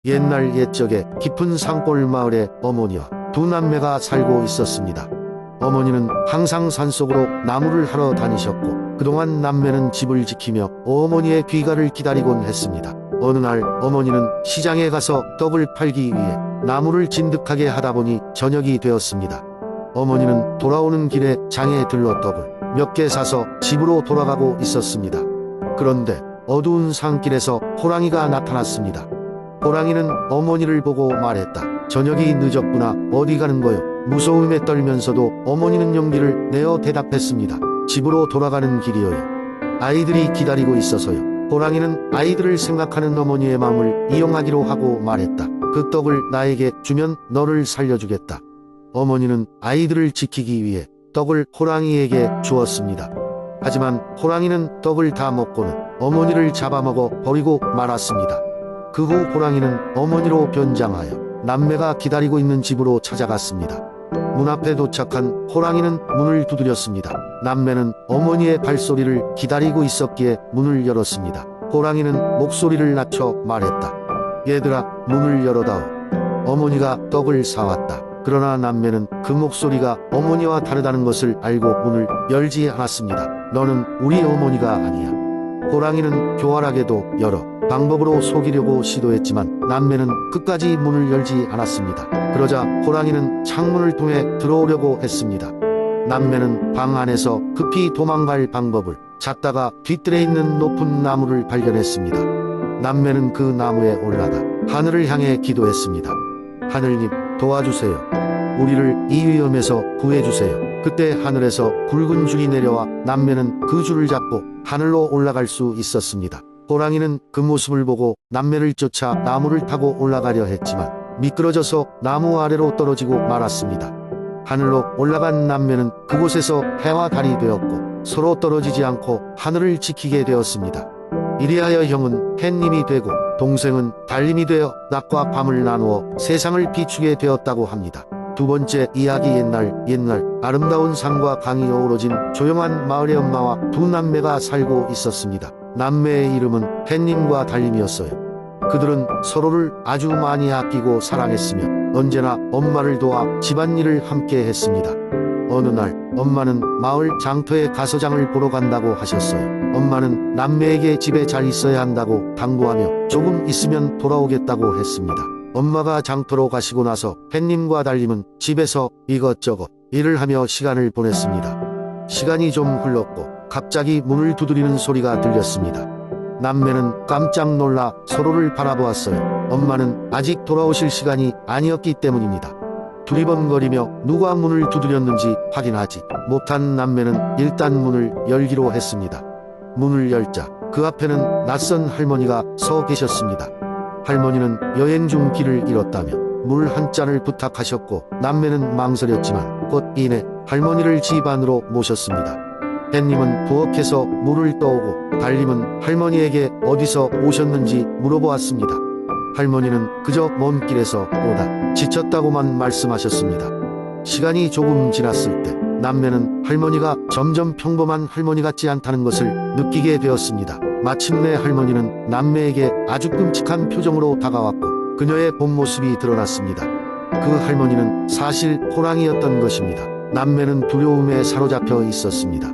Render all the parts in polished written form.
옛날 옛적에 깊은 산골 마을에 어머니와 두 남매가 살고 있었습니다. 어머니는 항상 산속으로 나무를 하러 다니셨고 그동안 남매는 집을 지키며 어머니의 귀가를 기다리곤 했습니다. 어느 날 어머니는 시장에 가서 떡을 팔기 위해 나무를 진득하게 하다 보니 저녁이 되었습니다. 어머니는 돌아오는 길에 장에 들러 떡을 몇 개 사서 집으로 돌아가고 있었습니다. 그런데 어두운 산길에서 호랑이가 나타났습니다. 호랑이는 어머니를 보고 말했다. 저녁이 늦었구나. 어디 가는 거요? 무서움에 떨면서도 어머니는 용기를 내어 대답했습니다. 집으로 돌아가는 길이요. 아이들이 기다리고 있어서요. 호랑이는 아이들을 생각하는 어머니의 마음을 이용하기로 하고 말했다. 그 떡을 나에게 주면 너를 살려주겠다. 어머니는 아이들을 지키기 위해 떡을 호랑이에게 주었습니다. 하지만 호랑이는 떡을 다 먹고는 어머니를 잡아먹어 버리고 말았습니다. 그 후 호랑이는 어머니로 변장하여 남매가 기다리고 있는 집으로 찾아갔습니다. 문 앞에 도착한 호랑이는 문을 두드렸습니다. 남매는 어머니의 발소리를 기다리고 있었기에 문을 열었습니다. 호랑이는 목소리를 낮춰 말했다. 얘들아, 문을 열어다오. 어머니가 떡을 사왔다. 그러나 남매는 그 목소리가 어머니와 다르다는 것을 알고 문을 열지 않았습니다. 너는 우리 어머니가 아니야. 호랑이는 교활하게도 여러 방법으로 속이려고 시도했지만 남매는 끝까지 문을 열지 않았습니다. 그러자 호랑이는 창문을 통해 들어오려고 했습니다. 남매는 방 안에서 급히 도망갈 방법을 찾다가 뒤뜰에 있는 높은 나무를 발견했습니다. 남매는 그 나무에 올라가 하늘을 향해 기도했습니다. 하늘님, 도와주세요. 우리를 이 위험에서 구해주세요. 그때 하늘에서 굵은 줄이 내려와 남매는 그 줄을 잡고 하늘로 올라갈 수 있었습니다. 호랑이는 그 모습을 보고 남매를 쫓아 나무를 타고 올라가려 했지만 미끄러져서 나무 아래로 떨어지고 말았습니다. 하늘로 올라간 남매는 그곳에서 해와 달이 되었고 서로 떨어지지 않고 하늘을 지키게 되었습니다. 이리하여 형은 햇님이 되고 동생은 달님이 되어 낮과 밤을 나누어 세상을 비추게 되었다고 합니다. 두 번째 이야기. 옛날 아름다운 산과 강이 어우러진 조용한 마을의 엄마와 두 남매가 살고 있었습니다. 남매의 이름은 햇님과 달님이었어요. 그들은 서로를 아주 많이 아끼고 사랑했으며 언제나 엄마를 도와 집안일을 함께 했습니다. 어느 날 엄마는 마을 장터에 가서장을 보러 간다고 하셨어요. 엄마는 남매에게 집에 잘 있어야 한다고 당부하며 조금 있으면 돌아오겠다고 했습니다. 엄마가 장터로 가시고 나서 햇님과 달님은 집에서 이것저것 일을 하며 시간을 보냈습니다. 시간이 좀 흘렀고 갑자기 문을 두드리는 소리가 들렸습니다. 남매는 깜짝 놀라 서로를 바라보았어요. 엄마는 아직 돌아오실 시간이 아니었기 때문입니다. 두리번거리며 누가 문을 두드렸는지 확인하지 못한 남매는 일단 문을 열기로 했습니다. 문을 열자 그 앞에는 낯선 할머니가 서 계셨습니다. 할머니는 여행 중 길을 잃었다며 물 한 잔을 부탁하셨고 남매는 망설였지만 곧 이내 할머니를 집 안으로 모셨습니다. 햇님은 부엌에서 물을 떠오고 달님은 할머니에게 어디서 오셨는지 물어보았습니다. 할머니는 그저 먼 길에서 오다 지쳤다고만 말씀하셨습니다. 시간이 조금 지났을 때 남매는 할머니가 점점 평범한 할머니 같지 않다는 것을 느끼게 되었습니다. 마침내 할머니는 남매에게 아주 끔찍한 표정으로 다가왔고 그녀의 본 모습이 드러났습니다. 그 할머니는 사실 호랑이였던 것입니다. 남매는 두려움에 사로잡혀 있었습니다.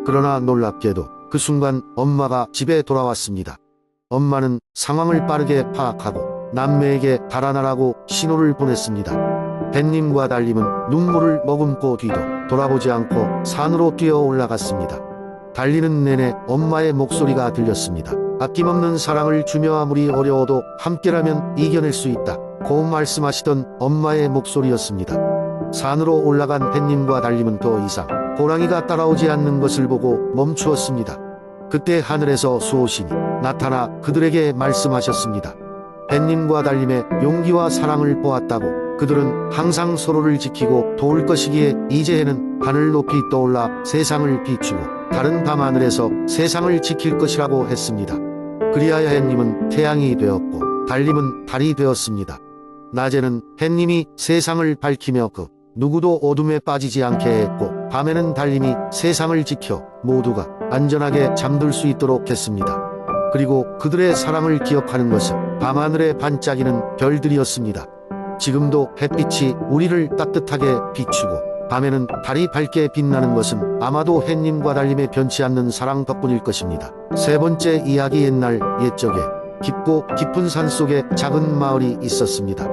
그러나 놀랍게도 그 순간 엄마가 집에 돌아왔습니다. 엄마는 상황을 빠르게 파악하고 남매에게 달아나라고 신호를 보냈습니다. 햇님과 달님은 눈물을 머금고 뒤도 돌아보지 않고 산으로 뛰어 올라갔습니다. 달리는 내내 엄마의 목소리가 들렸습니다. 아낌없는 사랑을 주며 아무리 어려워도 함께라면 이겨낼 수 있다 고 말씀하시던 엄마의 목소리였습니다. 산으로 올라간 햇님과 달님은 더 이상 호랑이가 따라오지 않는 것을 보고 멈추었습니다. 그때 하늘에서 수호신이 나타나 그들에게 말씀하셨습니다. 햇님과 달님의 용기와 사랑을 보았다고 그들은 항상 서로를 지키고 도울 것이기에 이제 해는 하늘 높이 떠올라 세상을 비추고 다른 밤하늘에서 세상을 지킬 것이라고 했습니다. 그리하여 햇님은 태양이 되었고 달님은 달이 되었습니다. 낮에는 햇님이 세상을 밝히며 그 누구도 어둠에 빠지지 않게 했고 밤에는 달님이 세상을 지켜 모두가 안전하게 잠들 수 있도록 했습니다. 그리고 그들의 사랑을 기억하는 것은 밤하늘에 반짝이는 별들이었습니다. 지금도 햇빛이 우리를 따뜻하게 비추고 밤에는 달이 밝게 빛나는 것은 아마도 햇님과 달님의 변치 않는 사랑 덕분일 것입니다. 세 번째 이야기. 옛날 옛적에 깊고 깊은 산 속에 작은 마을이 있었습니다.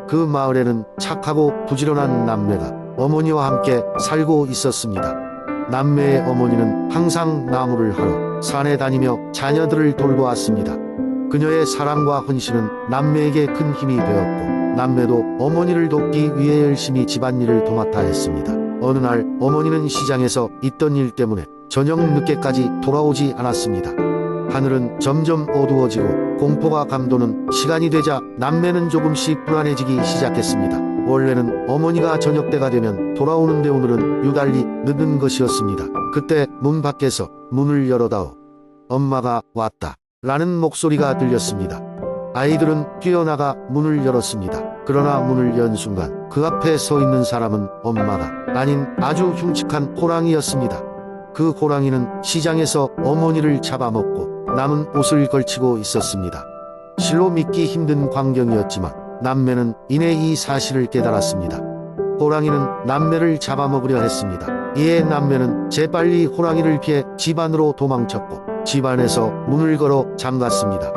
그 마을에는 착하고 부지런한 남매가 어머니와 함께 살고 있었습니다. 남매의 어머니는 항상 나무를 하러 산에 다니며 자녀들을 돌보았습니다. 그녀의 사랑과 헌신은 남매에게 큰 힘이 되었고 남매도 어머니를 돕기 위해 열심히 집안일을 도맡아 했습니다. 어느 날 어머니는 시장에서 있던 일 때문에 저녁 늦게까지 돌아오지 않았습니다. 하늘은 점점 어두워지고 공포가 감도는 시간이 되자 남매는 조금씩 불안해지기 시작했습니다. 원래는 어머니가 저녁때가 되면 돌아오는데 오늘은 유달리 늦은 것이었습니다. 그때 문 밖에서 문을 열어다오. 엄마가 왔다. 라는 목소리가 들렸습니다. 아이들은 뛰어나가 문을 열었습니다. 그러나 문을 연 순간 그 앞에 서 있는 사람은 엄마가 아닌 아주 흉측한 호랑이였습니다. 그 호랑이는 시장에서 어머니를 잡아먹고 남은 옷을 걸치고 있었습니다. 실로 믿기 힘든 광경이었지만 남매는 이내 이 사실을 깨달았습니다. 호랑이는 남매를 잡아먹으려 했습니다. 이에 남매는 재빨리 호랑이를 피해 집 안으로 도망쳤고 집 안에서 문을 걸어 잠갔습니다.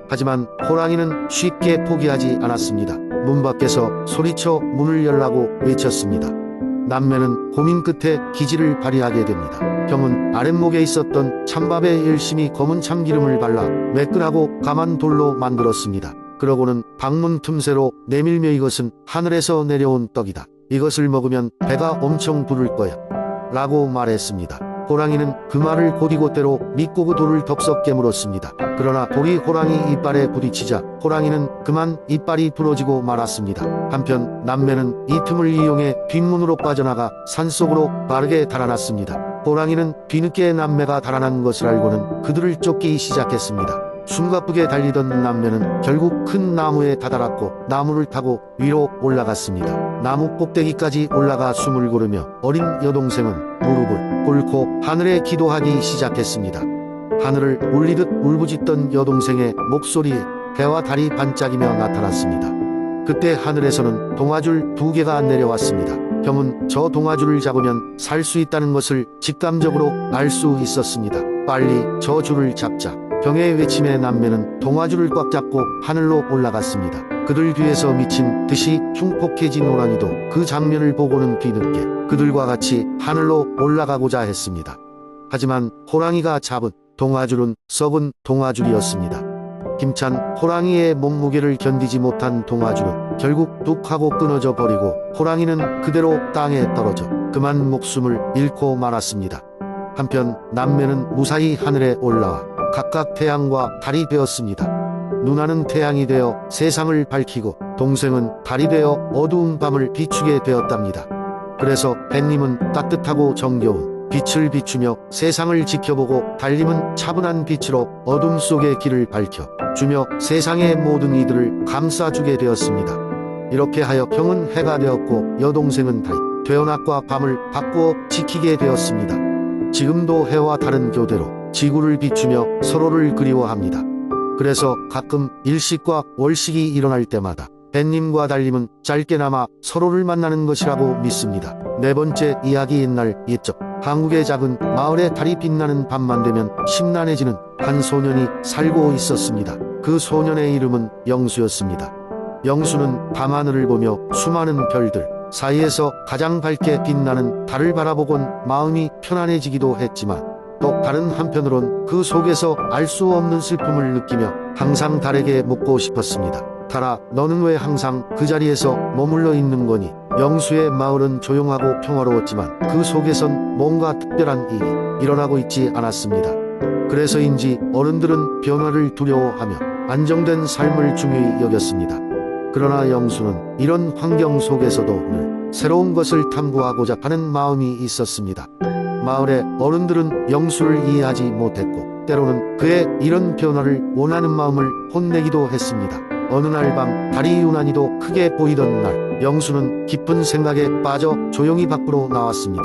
하지만 호랑이는 쉽게 포기하지 않았습니다. 문 밖에서 소리쳐 문을 열라고 외쳤습니다. 남매는 고민 끝에 기지를 발휘하게 됩니다. 형은 아랫목에 있었던 찬밥에 열심히 검은 참기름을 발라 매끈하고 감한 돌로 만들었습니다. 그러고는 방문 틈새로 내밀며 이것은 하늘에서 내려온 떡이다. 이것을 먹으면 배가 엄청 부를 거야. 라고 말했습니다. 호랑이는 그 말을 곧이곧대로 믿고 그 돌을 덥석 깨물었습니다. 그러나 돌이 호랑이 이빨에 부딪히자 호랑이는 그만 이빨이 부러지고 말았습니다. 한편 남매는 이 틈을 이용해 뒷문으로 빠져나가 산속으로 빠르게 달아났습니다. 호랑이는 뒤늦게 남매가 달아난 것을 알고는 그들을 쫓기 시작했습니다. 숨가쁘게 달리던 남매는 결국 큰 나무에 다다랐고 나무를 타고 위로 올라갔습니다. 나무 꼭대기까지 올라가 숨을 고르며 어린 여동생은 무릎을 꿇고 하늘에 기도하기 시작했습니다. 하늘을 울리듯 울부짖던 여동생의 목소리에 해와 달이 반짝이며 나타났습니다. 그때 하늘에서는 동아줄 2개가 내려왔습니다. 형은 저 동아줄을 잡으면 살 수 있다는 것을 직감적으로 알 수 있었습니다. 빨리 저 줄을 잡자. 형의 외침에 남매는 동아줄을 꽉 잡고 하늘로 올라갔습니다. 그들 뒤에서 미친 듯이 흉폭해진 호랑이도 그 장면을 보고는 뒤늦게 그들과 같이 하늘로 올라가고자 했습니다. 하지만 호랑이가 잡은 동아줄은 썩은 동아줄이었습니다. 힘찬 호랑이의 몸무게를 견디지 못한 동아줄은 결국 뚝 하고 끊어져 버리고 호랑이는 그대로 땅에 떨어져 그만 목숨을 잃고 말았습니다. 한편 남매는 무사히 하늘에 올라와 각각 태양과 달이 되었습니다. 누나는 태양이 되어 세상을 밝히고 동생은 달이 되어 어두운 밤을 비추게 되었답니다. 그래서 햇님은 따뜻하고 정겨운 빛을 비추며 세상을 지켜보고 달님은 차분한 빛으로 어둠 속의 길을 밝혀 주며 세상의 모든 이들을 감싸주게 되었습니다. 이렇게 하여 형은 해가 되었고 여동생은 달이 되어 낮과 밤을 바꾸어 지키게 되었습니다. 지금도 해와 달은 교대로 지구를 비추며 서로를 그리워합니다. 그래서 가끔 일식과 월식이 일어날 때마다 햇님과 달님은 짧게나마 서로를 만나는 것이라고 믿습니다. 네 번째 이야기. 옛날 옛적 한국의 작은 마을에 달이 빛나는 밤만 되면 심란해지는 한 소년이 살고 있었습니다. 그 소년의 이름은 영수였습니다. 영수는 밤하늘을 보며 수많은 별들 사이에서 가장 밝게 빛나는 달을 바라보곤 마음이 편안해지기도 했지만 또 다른 한편으론 그 속에서 알 수 없는 슬픔을 느끼며 항상 달에게 묻고 싶었습니다. 달아, 너는 왜 항상 그 자리에서 머물러 있는 거니? 영수의 마을은 조용하고 평화로웠지만 그 속에선 뭔가 특별한 일이 일어나고 있지 않았습니다. 그래서인지 어른들은 변화를 두려워하며 안정된 삶을 중요히 여겼습니다. 그러나 영수는 이런 환경 속에서도 늘 새로운 것을 탐구하고자 하는 마음이 있었습니다. 마을의 어른들은 영수를 이해하지 못했고 때로는 그의 이런 변화를 원하는 마음을 혼내기도 했습니다. 어느 날 밤 달이 유난히도 크게 보이던 날 영수는 깊은 생각에 빠져 조용히 밖으로 나왔습니다.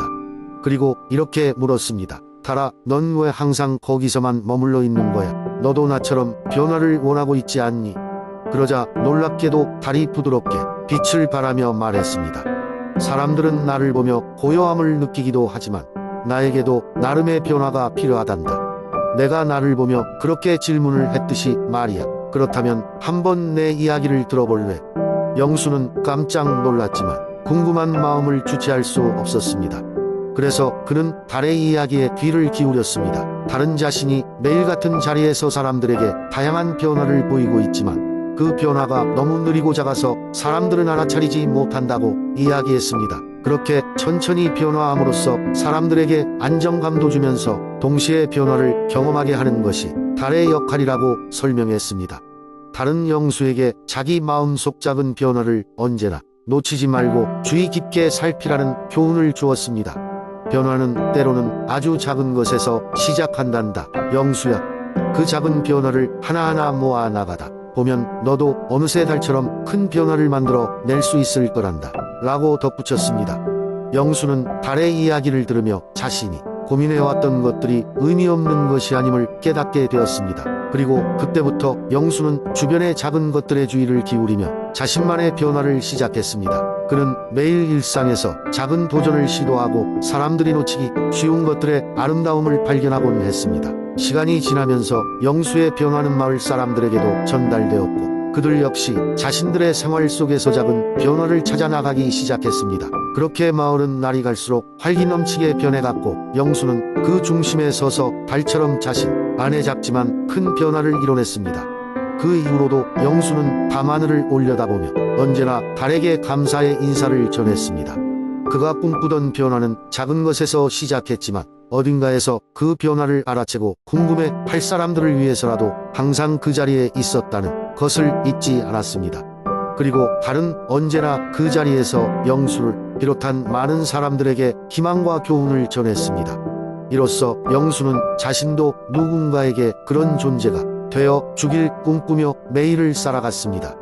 그리고 이렇게 물었습니다. 달아, 넌 왜 항상 거기서만 머물러 있는 거야? 너도 나처럼 변화를 원하고 있지 않니? 그러자 놀랍게도 달이 부드럽게 빛을 발하며 말했습니다. 사람들은 나를 보며 고요함을 느끼기도 하지만 나에게도 나름의 변화가 필요하단다. 내가 나를 보며 그렇게 질문을 했듯이 말이야. 그렇다면 한번 내 이야기를 들어볼래? 영수는 깜짝 놀랐지만 궁금한 마음을 주체할 수 없었습니다. 그래서 그는 달의 이야기에 귀를 기울였습니다. 달은 자신이 매일 같은 자리에서 사람들에게 다양한 변화를 보이고 있지만 그 변화가 너무 느리고 작아서 사람들은 알아차리지 못한다고 이야기했습니다. 그렇게 천천히 변화함으로써 사람들에게 안정감도 주면서 동시에 변화를 경험하게 하는 것이 달의 역할이라고 설명했습니다. 달은 영수에게 자기 마음속 작은 변화를 언제나 놓치지 말고 주의 깊게 살피라는 교훈을 주었습니다. 변화는 때로는 아주 작은 것에서 시작한단다. 영수야, 그 작은 변화를 하나하나 모아 나가다 보면 너도 어느새 달처럼 큰 변화를 만들어 낼 수 있을 거란다. 라고 덧붙였습니다. 영수는 달의 이야기를 들으며 자신이 고민해왔던 것들이 의미 없는 것이 아님을 깨닫게 되었습니다. 그리고 그때부터 영수는 주변의 작은 것들에 주의를 기울이며 자신만의 변화를 시작했습니다. 그는 매일 일상에서 작은 도전을 시도하고 사람들이 놓치기 쉬운 것들의 아름다움을 발견하곤 했습니다. 시간이 지나면서 영수의 변화는 마을 사람들에게도 전달되었고 그들 역시 자신들의 생활 속에서 작은 변화를 찾아 나가기 시작했습니다. 그렇게 마을은 날이 갈수록 활기 넘치게 변해갔고 영수는 그 중심에 서서 달처럼 자신 안에 작지만 큰 변화를 이뤄냈습니다. 그 이후로도 영수는 밤하늘을 올려다보며 언제나 달에게 감사의 인사를 전했습니다. 그가 꿈꾸던 변화는 작은 것에서 시작했지만 어딘가에서 그 변화를 알아채고 궁금해 할 사람들을 위해서라도 항상 그 자리에 있었다는 것을 잊지 않았습니다. 그리고 달은 언제나 그 자리에서 영수를 비롯한 많은 사람들에게 희망과 교훈을 전했습니다. 이로써 영수는 자신도 누군가에게 그런 존재가 되어 주길 꿈꾸며 매일을 살아갔습니다.